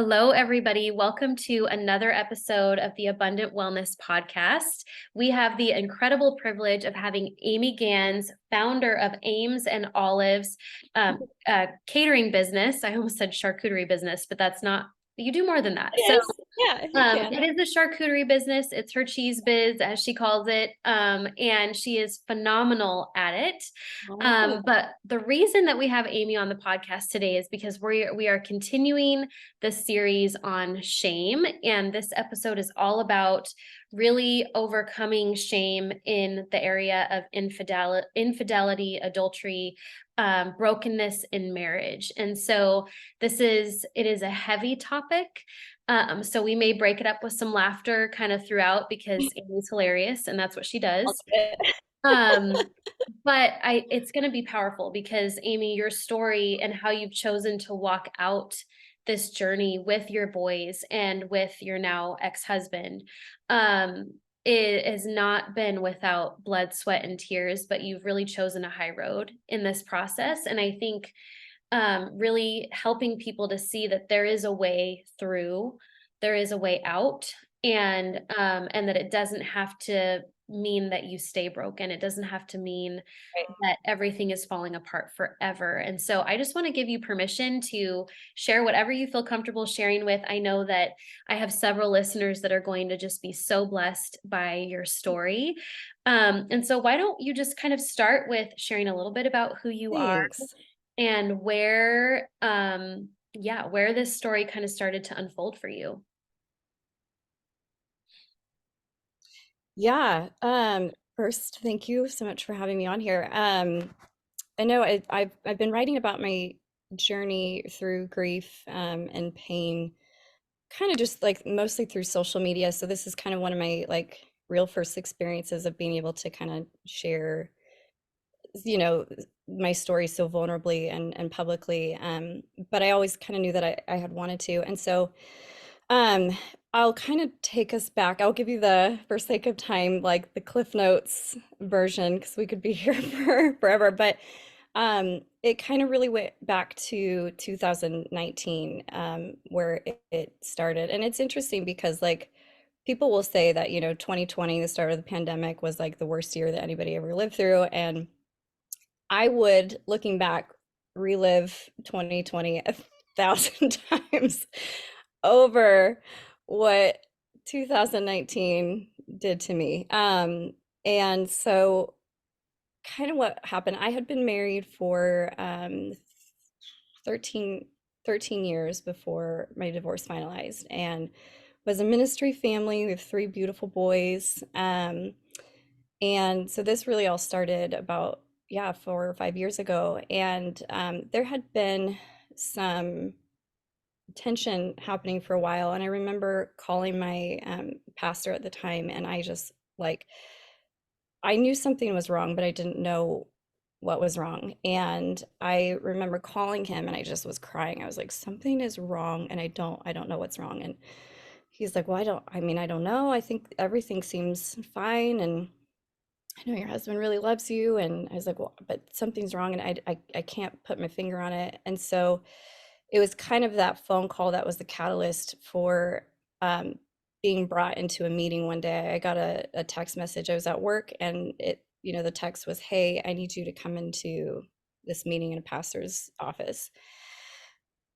Hello, everybody. Welcome to another episode of the Abundant Wellness Podcast. We have the incredible privilege of having Amy Ganz, founder of Ames and Olives catering business. I almost said charcuterie business, but that's not, you do more than that. It is. Yeah, you can. It is a charcuterie business. It's her cheese biz, as she calls it. And she is phenomenal at it. Oh, But the reason that we have Amy on the podcast today is because we are continuing the series on shame. And this episode is all about really overcoming shame in the area of infidelity, adultery, brokenness in marriage. And so it is a heavy topic. So we may break it up with some laughter kind of throughout because Amy's hilarious and that's what she I'll does. do it. Um, but it's going to be powerful because Amy, your story and how you've chosen to walk out this journey with your boys and with your now ex-husband, it has not been without blood, sweat, and tears, but you've really chosen a high road in this process. And I think really helping people to see that there is a way through, there is a way out, and that it doesn't have to mean that you stay broken. It doesn't have to mean Right. that everything is falling apart forever. And so I just want to give you permission to share whatever you feel comfortable sharing with. I know that I have several listeners that are going to just be so blessed by your story. And so why don't you just kind of start with sharing a little bit about who you are Thanks. and where this story kind of started to unfold for you. Yeah. First, thank you so much for having me on here. I know I've been writing about my journey through grief and pain, kind of just like mostly through social media. So this is kind of one of my like real first experiences of being able to kind of share, you know, my story so vulnerably and publicly. But I always kind of knew that I had wanted to. And so Um, I'll kind of take us back. I'll give you the, for sake of time, like the Cliff Notes version, because we could be here for forever. But it kind of really went back to 2019, where it started. And it's interesting because, like, people will say that, 2020, the start of the pandemic, was like the worst year that anybody ever lived through. And I would, looking back, relive 2020 1,000 times over what 2019 did to me. And so kind of what happened, I had been married for 13, 13 years before my divorce finalized and was a ministry family. We have three beautiful boys. And so this really all started about, yeah, 4 or 5 years ago. And there had been some tension happening for a while. And I remember calling my pastor at the time, and I just like, I knew something was wrong, but I didn't know what was wrong. And I remember calling him and I just was crying. I was like, something is wrong and I don't know what's wrong. And he's like, well, I don't know. I think everything seems fine. And I know your husband really loves you. And I was like, well, but something's wrong and I can't put my finger on it. And so it was kind of that phone call that was the catalyst for um, being brought into a meeting one day. I got a text message. I was at work and the text was, hey, I need you to come into this meeting in a pastor's office.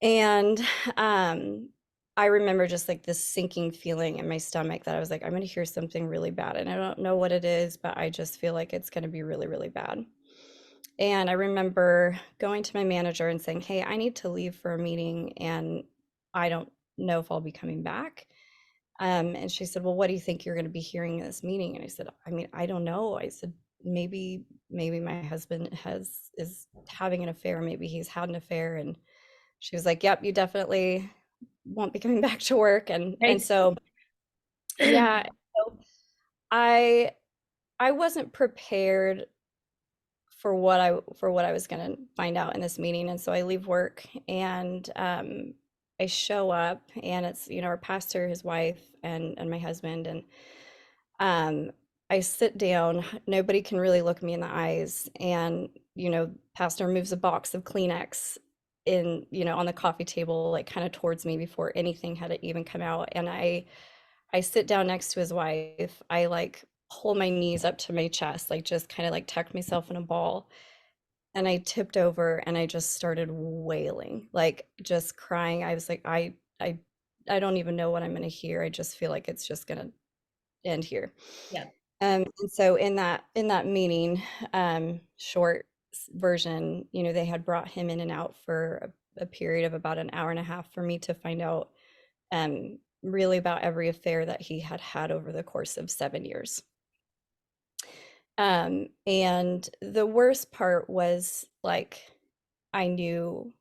And I remember just like this sinking feeling in my stomach that I was like, I'm going to hear something really bad. And I don't know what it is, but I just feel like it's going to be really, really bad. And I remember going to my manager and saying, hey, I need to leave for a meeting and I don't know if I'll be coming back. And she said, well, what do you think you're going to be hearing in this meeting? And I said, I mean, I don't know. I said, maybe my husband is having an affair. Maybe he's had an affair. And she was like, yep, you definitely won't be coming back to work. And Right. so, yeah, so I I wasn't prepared for what I was going to find out in this meeting. And so I leave work and I show up and it's, our pastor, his wife, and my husband. And um, I sit down. Nobody can really look me in the eyes. And, pastor moves a box of Kleenex in, on the coffee table, like kind of towards me before anything had even come out. And I sit down next to his wife. I like pull my knees up to my chest, like just kind of like tuck myself in a ball. And I tipped over and I just started wailing, like just crying. I was like, I don't even know what I'm gonna hear. I just feel like it's just gonna end here. Yeah. And so in that meeting, short version, they had brought him in and out for a period of about an hour and a half for me to find out really about every affair that he had had over the course of 7 years. And the worst part was like I knew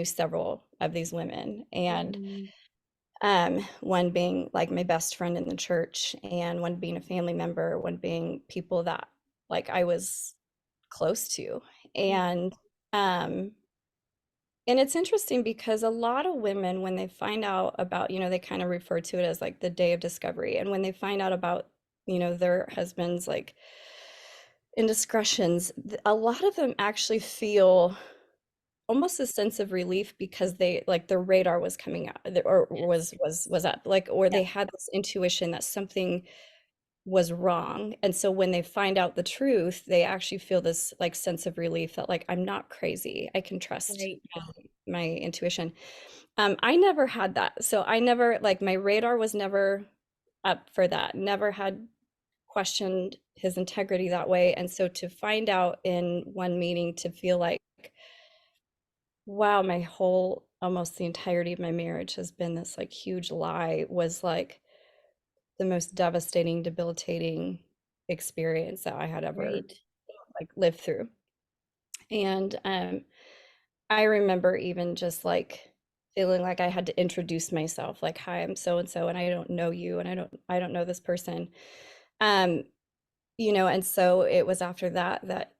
several of these women, and Mhm. one being like my best friend in the church, and one being a family member, one being people that like I was close to. Mhm. Um and it's interesting because a lot of women, when they find out about, they kind of refer to it as like the day of discovery. And when they find out about, their husbands like indiscretions, a lot of them actually feel almost a sense of relief because they like their radar was coming out, or Yes. was up, like, or Yeah. they had this intuition that something was wrong. And so when they find out the truth, they actually feel this like sense of relief that like I'm not crazy. I can trust Right. my intuition. I never had that. So I never like my radar was never up for that. Never had questioned his integrity that way. And so to find out in one meeting, to feel like, wow, my whole almost the entirety of my marriage has been this like huge lie, was like the most devastating, debilitating experience that I had ever Right. like lived through. And I remember even just like feeling like I had to introduce myself, like, hi, I'm so and so, and I don't know you, and I don't know this person. Um, and so it was after that,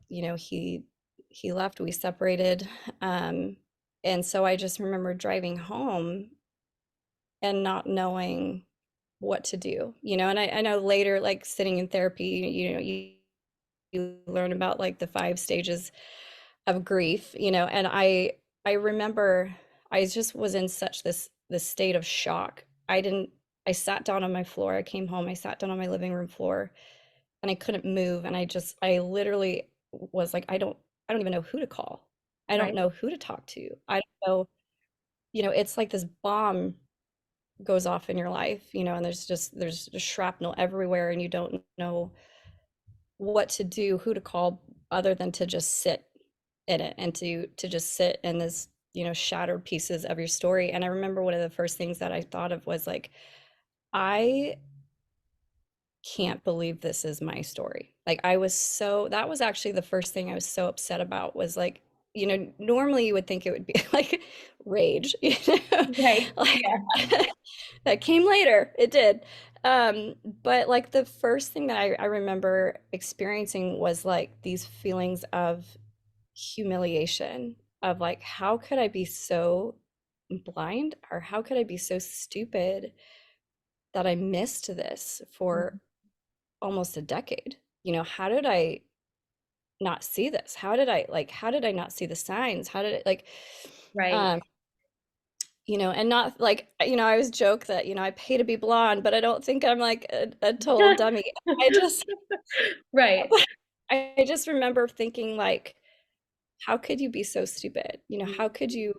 he left, we separated. Um, and so I just remember driving home and not knowing what to do, and I know later, like sitting in therapy, you learn about like the 5 stages of grief, and I remember I just was in such this state of shock. I sat down on my floor. I came home, I sat down on my living room floor, and I couldn't move, and I literally was like, I don't even know who to call. I don't Right. know who to talk to. I don't know, it's like this bomb goes off in your life, and there's just shrapnel everywhere, and you don't know what to do, who to call, other than to just sit in it, and to just sit in this, shattered pieces of your story. And I remember one of the first things that I thought of was like, I can't believe this is my story. Like that was actually the first thing I was so upset about, was like, normally you would think it would be like rage, Right. like Yeah. that came later. It did. But like the first thing that I remember experiencing was like these feelings of humiliation, of like, how could I be so blind, or how could I be so stupid that I missed this for Mhm. almost a decade? How did I not see this? How did I not see the signs? How did it like, Right. um, and not like, I always joke that, I pay to be blonde, but I don't think I'm like a total dummy. I just, Right. I just remember thinking like, how could you be so stupid? Mhm. How could you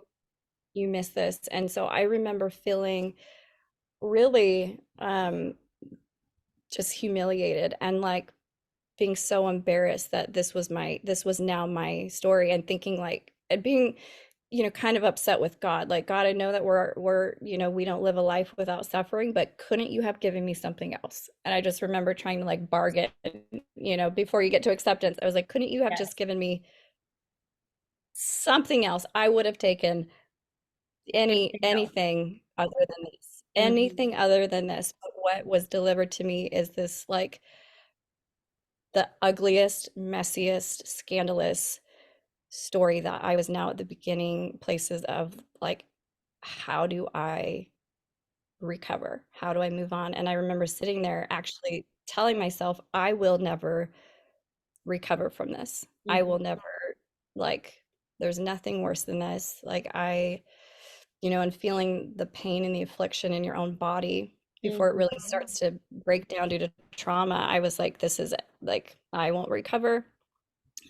miss this? And so I remember feeling really just humiliated, and like being so embarrassed that this was now my story, and thinking like, and being, kind of upset with God. Like, God, I know that we're, we don't live a life without suffering, but couldn't you have given me something else? And I just remember trying to like bargain, before you get to acceptance. I was like, couldn't you have just Yes. given me something else? I would have taken Anything else. anything other than this. Mhm. Anything other than this. But what was delivered to me is this like the ugliest, messiest, scandalous story that I was now at the beginning places of like, how do I recover? How do I move on? And I remember sitting there actually telling myself, I will never recover from this. I will Mhm. never, like, there's nothing worse than this. Like and feeling the pain and the affliction in your own body before it Mhm. really starts to break down due to trauma. I was like, this is it. Like, I won't recover.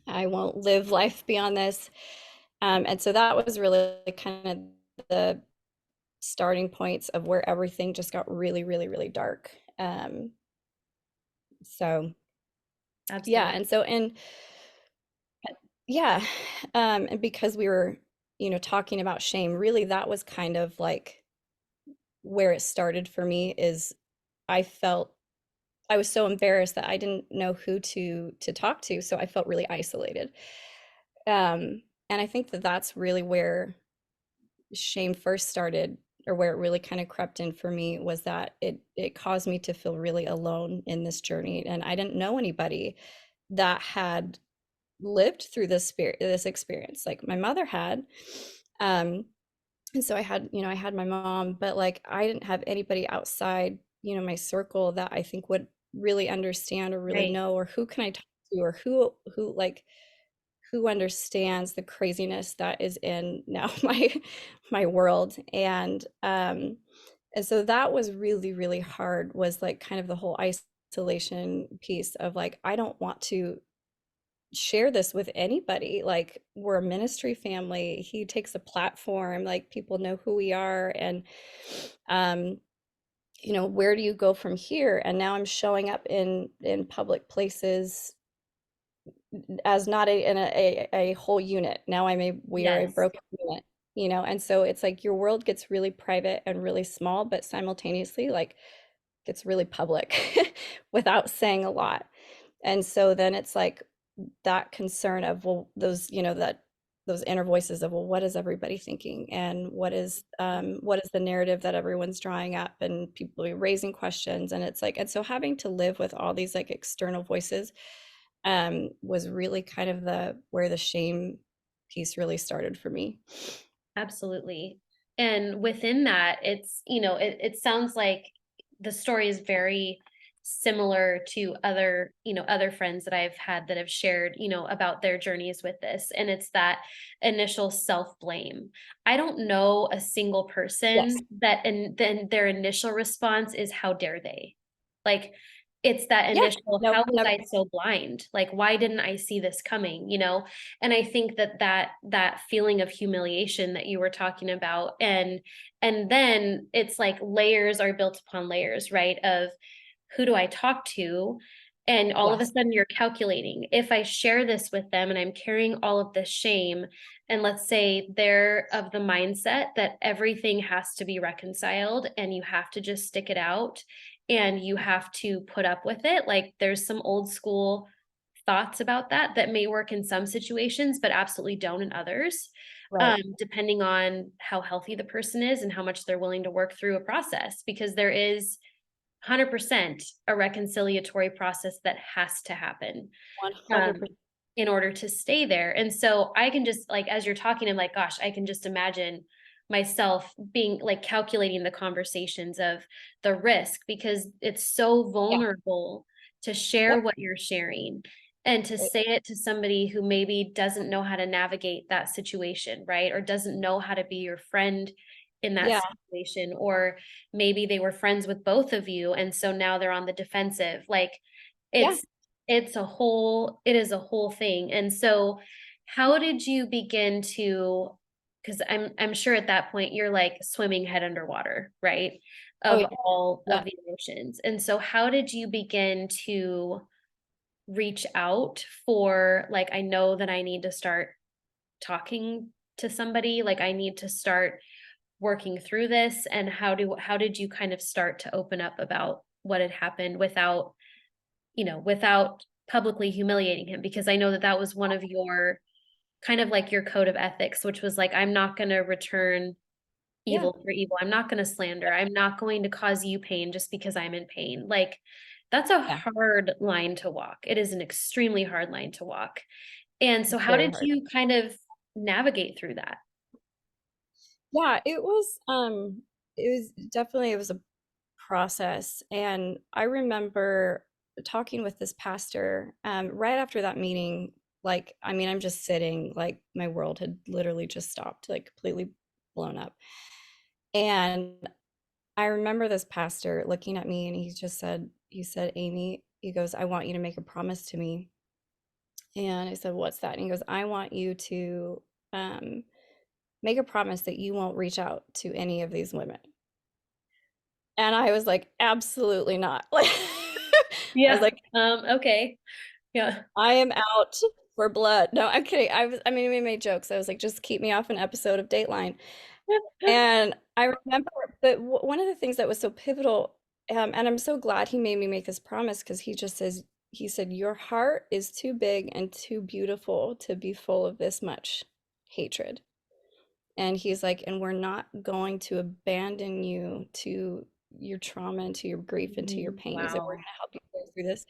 I won't live life beyond this. And so that was really kind of the starting points of where everything just got really, really, really dark. So yeah, Absolutely. and yeah, and because we were, talking about shame, really that was kind of like where it started for me is I felt I was so embarrassed that I didn't know who to talk to, so I felt really isolated. And I think that that's really where shame first started, or where it really kind of crept in for me, was that it caused me to feel really alone in this journey, and I didn't know anybody that had lived through this experience like my mother had. um and so I had my mom, but like I didn't have anybody outside, my circle, that I think would really understand or really Right. know, or who can I talk to, or who understands the craziness that is in now my world. And so that was really, really hard, was like kind of the whole isolation piece of like, I don't want to share this with anybody. Like, we're a ministry family. He takes a platform, like people know who we are. And um where do you go from here? And now I'm showing up in public places as not a whole unit. Now we are a Yes. broken unit, and so it's like your world gets really private and really small, but simultaneously like gets really public without saying a lot. And so then it's like that concern of, well, those inner voices of, well, what is everybody thinking, and what is the narrative that everyone's drawing up, and people are raising questions. And it's like, and so having to live with all these like external voices was really kind of the where the shame piece really started for me. Absolutely. And within that, it sounds like the story is very similar to other friends that I've had that have shared, about their journeys with this. And it's that initial self-blame. I don't know a single Yes. person that, and then their initial response is, how dare they? Like, it's that Yeah. initial, No, how was never. I so blind? Like, why didn't I see this coming? And I think that feeling of humiliation that you were talking about, and then it's like layers are built upon layers, right? Of, who do I talk to? And all of a Yes. sudden you're calculating, if I share this with them and I'm carrying all of this shame, and let's say they're of the mindset that everything has to be reconciled and you have to just stick it out and you have to put up with it. Like, there's some old school thoughts about that may work in some situations, but absolutely don't in others, Right. depending on how healthy the person is and how much they're willing to work through a process, because there is 100% a reconciliatory process that has to happen, um, 100%. in order to stay there. And so I can just, like, as you're talking, I'm like, gosh, I can just imagine myself being like calculating the conversations of the risk, because it's so Yeah. vulnerable to share Yep. what you're sharing and to say it to somebody who maybe doesn't know how to navigate that situation, right? Or doesn't know how to be your friend in that Yeah. situation, or maybe they were friends with both of you and so now they're on the defensive. Like, Yeah. it's it is a whole thing. And so how did you begin to, because I'm sure at that point you're like swimming head underwater, right? Oh Of yeah. all Yeah. of the emotions. And so how did you begin to reach out for, like, I know that I need to start talking to somebody, like I need to start working through this, and how did you kind of start to open up about what had happened without, without publicly humiliating him? Because I know that that was one of your, kind of like your code of ethics, which was like, I'm not going to return Yeah. evil for evil. I'm not going to slander. I'm not going to cause you pain just because I'm in pain. Like, that's a Yeah. hard line to walk. It is an extremely hard line to walk. And so It's how very did hard. you kind of navigate through that? Yeah, it was a process. And I remember talking with this pastor right after that meeting. Like, I mean, I'm just sitting, like my world had literally just stopped, like completely blown up. And I remember this pastor looking at me and he said, Amy, he goes, I want you to make a promise to me. And I said, what's that? And he goes, I want you to um, make a promise that you won't reach out to any of these women. And I was like, absolutely not. Like, I was Yeah. like, Okay. Yeah. I am out for blood. No, I'm kidding. I mean, we made jokes. I was like, just keep me off an episode of Dateline. And I remember, but one of the things that was so pivotal, and I'm so glad he made me make this promise because he said, your heart is too big and too beautiful to be full of this much hatred. And he's like, and we're not going to abandon you to your trauma and to your grief and to your Mhm. pain. He's like, we're Wow. going to help you go through this.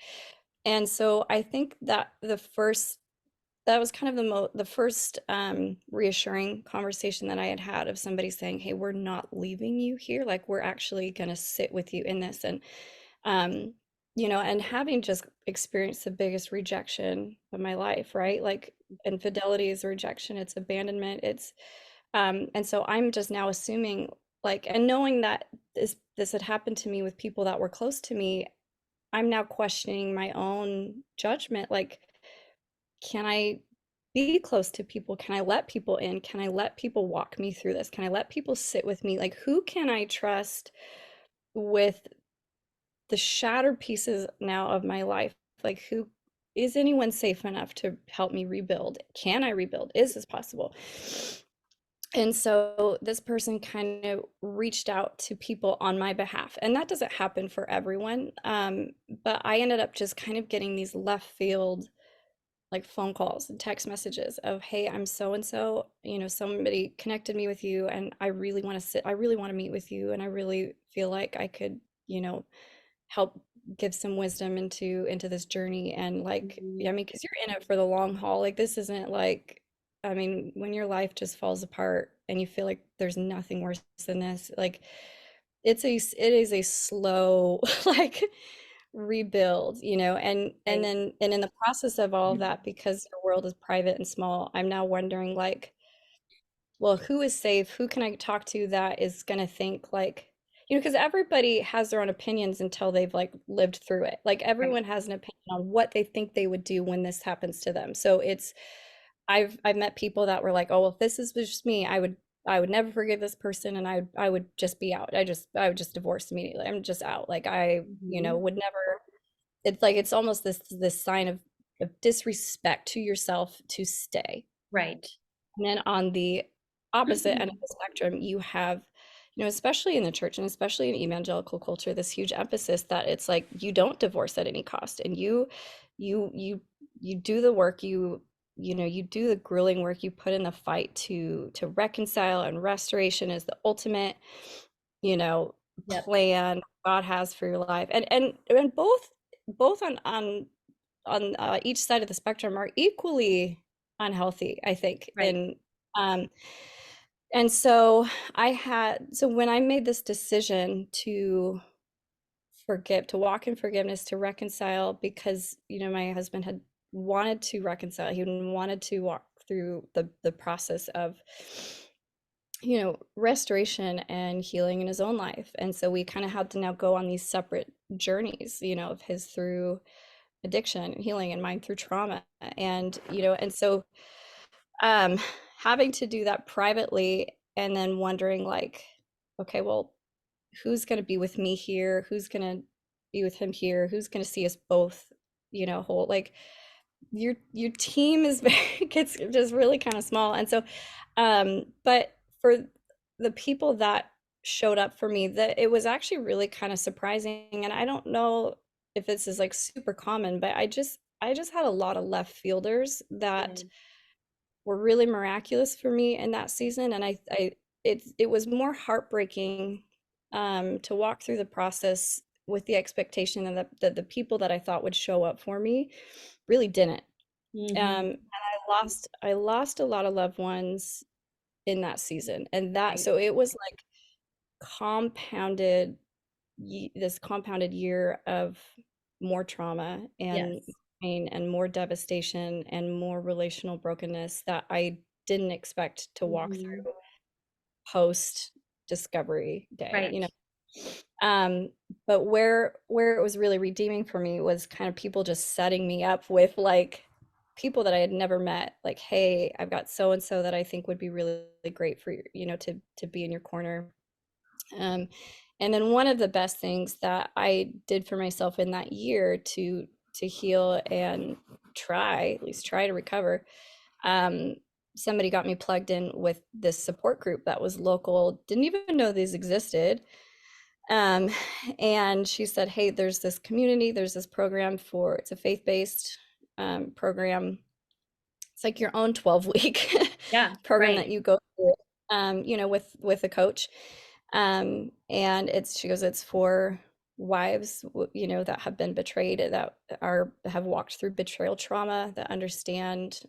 And so I think that that was kind of the first reassuring conversation that I had had of somebody saying, "Hey, we're not leaving you here. Like we're actually going to sit with you in this." And um, and having just experienced the biggest rejection of my life, right? Like infidelity is rejection, it's abandonment, it's and so I'm just now assuming like and knowing that this had happened to me with people that were close to me, I'm now questioning my own judgment. Like, can I be close to people? Can I let people in? Can I let people walk me through this? Can I let people sit with me? Like, who can I trust with the shattered pieces now of my life? Like, who is anyone safe enough to help me rebuild? Can I rebuild? Is this possible? And so this person kind of reached out to people on my behalf. And that doesn't happen for everyone. But I ended up just kind of getting these left field like phone calls and text messages of, hey, I'm so and so, somebody connected me with you and I really want to meet with you. And I really feel like I could, help give some wisdom into this journey. And like, Mhm. yeah, I mean, because you're in it for the long haul. Like this isn't like, I mean, when your life just falls apart and you feel like there's nothing worse than this, like it is a slow like rebuild, and Right. then and in the process of all of that, because your world is private and small, I'm now wondering like, well, who is safe? Who can I talk to that is gonna think like, because everybody has their own opinions until they've like lived through it. Like Right. everyone has an opinion on what they think they would do when this happens to them. So it's I've met people that were like, oh, well, if this is just me, I would never forgive this person and I would just be out. I would just divorce immediately. I'm just out. Like I, Mhm. would never, it's like it's almost this sign of disrespect to yourself to stay. Right. And then on the opposite end of the spectrum, you have, especially in the church and especially in evangelical culture, this huge emphasis that it's like you don't divorce at any cost, and you you do the work, you do the grueling work, you put in the fight to reconcile, and restoration is the ultimate, you know, Yep. plan God has for your life. And both on each side of the spectrum are equally unhealthy, I think. Right. Um, and so when I made this decision to forgive, to walk in forgiveness, to reconcile, because my husband had wanted to reconcile, he wanted to walk through the process of restoration and healing in his own life. And so we kind of had to now go on these separate journeys, of his through addiction and healing and mine through trauma. And so um having to do that privately and then wondering like, okay, well, who's going to be with me here? Who's going to be with him here? Who's going to see us both, whole? Like your team is very gets just really kind of small. And so but for the people that showed up for me, that it was actually really kind of surprising. And I don't know if this is like super common, but I just had a lot of left fielders that Right. were really miraculous for me in that season. And it was more heartbreaking to walk through the process with the expectation that the people that I thought would show up for me really didn't. Mhm. And I lost a lot of loved ones in that season. And that Right. so it was like compounded this compounded year of more trauma and Yes. pain and more devastation and more relational brokenness that I didn't expect to walk Mhm. through post discovery day, Right. um, but where it was really redeeming for me was kind of people just setting me up with like people that I had never met, like, hey, I've got so and so that I think would be really, really great for you, to be in your corner. Um, and then one of the best things that I did for myself in that year to heal and at least try to recover, um, somebody got me plugged in with this support group that was local, didn't even know these existed. Um, and she said, hey, there's this community, there's this program it's a faith-based program. It's like your own 12-week Yeah, program right, that you go through, with a coach. And she goes, it's for wives, that have been betrayed, that have walked through betrayal trauma, that understand,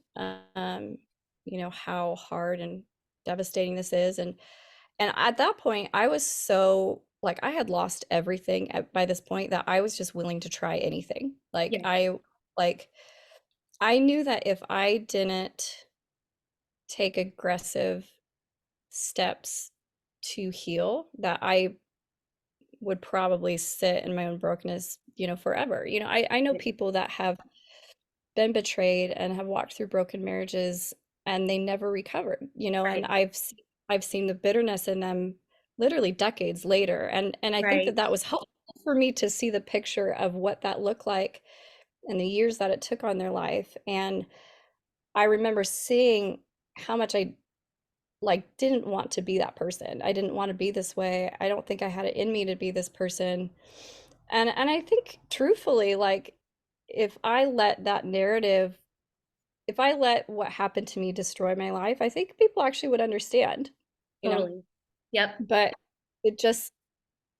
how hard and devastating this is. And at that point, I was so like I had lost everything by this point that I was just willing to try anything. yeah, Like I knew that if I didn't take aggressive steps to heal, that I would probably sit in my own brokenness, forever. I know right, people that have been betrayed and have walked through broken marriages and they never recovered, and right, I've seen the bitterness in them literally decades later. And I think that right, that was helpful for me to see the picture of what that looked like and the years that it took on their life. And I remember seeing how much I like didn't want to be that person. I didn't want to be this way. I don't think I had it in me to be this person. And I think truthfully, like if I let that narrative, if I let what happened to me destroy my life, I think people actually would understand, you know. totally. Yep, But it just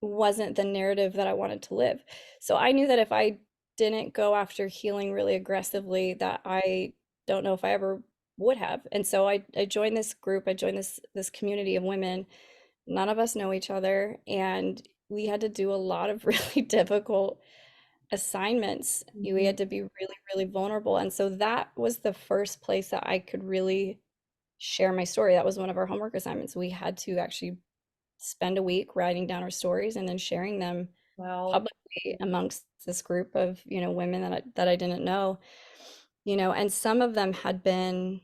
wasn't the narrative that I wanted to live. So I knew that if I didn't go after healing really aggressively, that I don't know if I ever would have. And so I joined this group, I joined this community of women. None of us know each other, and we had to do a lot of really difficult assignments. We mhm, had to be really, really vulnerable. And so that was the first place that I could really share my story. That was one of our homework assignments. We had to actually spend a week writing down our stories and then sharing them wow, publicly amongst this group of, women that I didn't know, and some of them had been,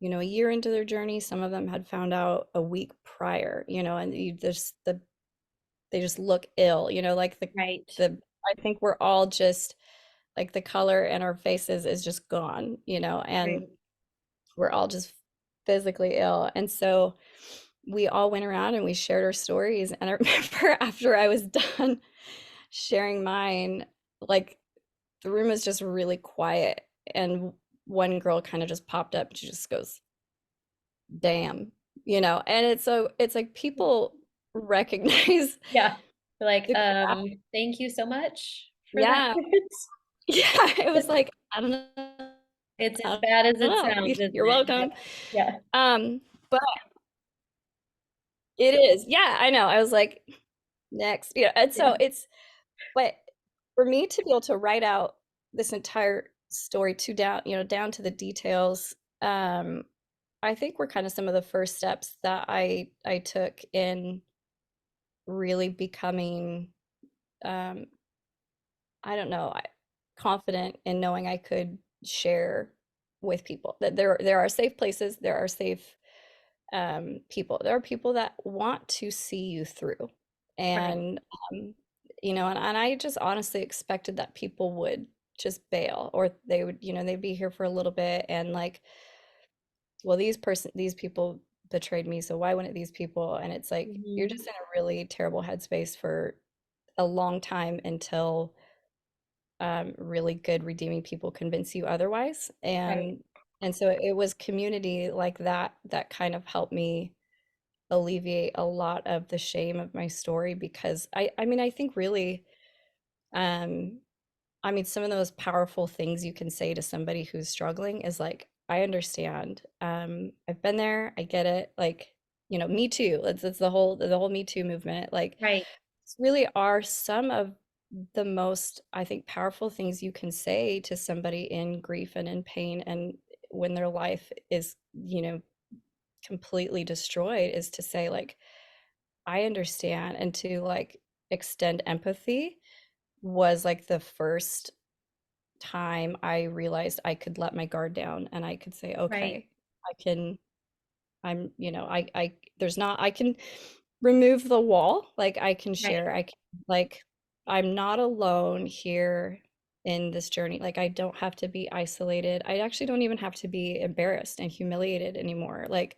a year into their journey. Some of them had found out a week prior, and they just look ill, like right, the I think we're all just like the color in our faces is just gone, and right, we're all just physically ill. And so we all went around and we shared our stories. And I remember after I was done sharing mine, like the room was just really quiet. And one girl kind of just popped up and she just goes, damn, and it's like people recognize yeah. Like, the thank you so much for that. yeah, yeah, it was like, I don't know. It's as I bad as don't it know. sounds, isn't You're it? Yep, welcome. yeah, But it is. Yeah, I know. I was like, next. And yeah, so but for me to be able to write out this entire story down to the details, I think were kind of some of the first steps that I took in really becoming, um, I don't know, confident in knowing I could share with people that there are safe places, there are safe people. There are people that want to see you through. right, And, and I just honestly expected that people would just bail or they would, they'd be here for a little bit and like, well, these people betrayed me. So why wouldn't these people? And it's like, you're mhm, just in a really terrible headspace for a long time until really good redeeming people convince you otherwise. right, And so it was community like that that kind of helped me alleviate a lot of the shame of my story because I mean I think really um I mean some of the most powerful things you can say to somebody who's struggling is like I understand. I've been there, I get it. Like, me too. It's the whole Me Too movement. Like right, really are some of the most, I think, powerful things you can say to somebody in grief and in pain and when their life is, completely destroyed, is to say, like, I understand, and to like extend empathy was like the first time I realized I could let my guard down and I could say, Right, okay, I can, there's not, I can remove the wall, like I can right, share, I can, like, I'm not alone here in this journey. Like, I don't have to be isolated. I actually don't even have to be embarrassed and humiliated anymore. Like,